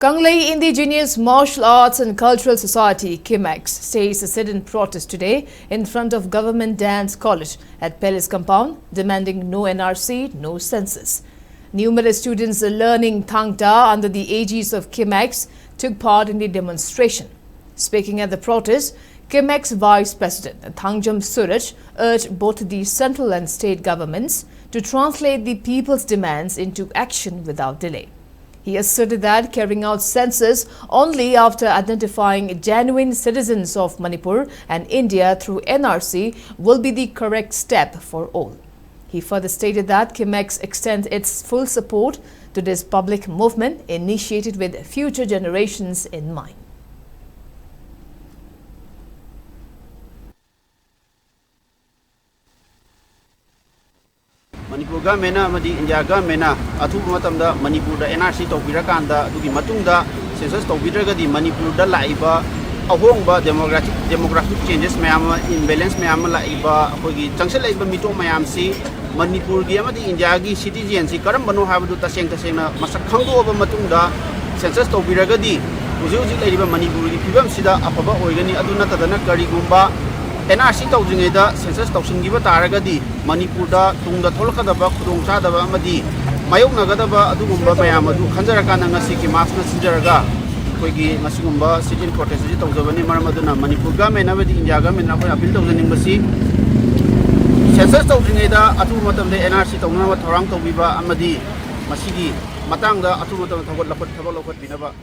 Kanglei Indigenous Martial Arts and Cultural Society Kimacs staged a sit-in protest today in front of Government Dance College at Palace Compound, demanding no NRC, no census. Numerous students learning Thangta under the aegis of Kimacs took part in the demonstration. Speaking at the protest, Kimacs Vice President Thangjam Suraj urged both the central and state governments to translate the people's demands into action without delay. He asserted that carrying out census only after identifying genuine citizens of Manipur and India through NRC will be the correct step for all. He further stated that Kimacs extends its full support to this public movement initiated with future generations in mind. Manipur government amadi India government athuba matamda Manipur da NRC tawbirakanda adugi matungda census tawbiragadi Manipur da laiba ahongba demographic changes mayam imbalance mayam laiba akogi changsel laiba mito mayam si Manipur gi amadi India gi citizen si karambano habadu tasengna masak khangdoba matungda census tawbiragadi uji laiba Manipur gi phibam sida afaba oigani aduna tadana karigumba NRC tawjingeda census tawsingiba taragadi Manipur da tungda tholakadaba khudongchadaba amadi mayoknagadaba adugumba mayam adu khanjarakana ngasi Kimacs na sinjaraga koigi masigumba sit-in protest ji tawjabani maram aduna Manipur government amadi India government na koi appeal tawjaningbasi census tawjingeda atu matamde NRC tawnama thorang tawbiba amadi masigi matangda atu matam thawat lapat binaba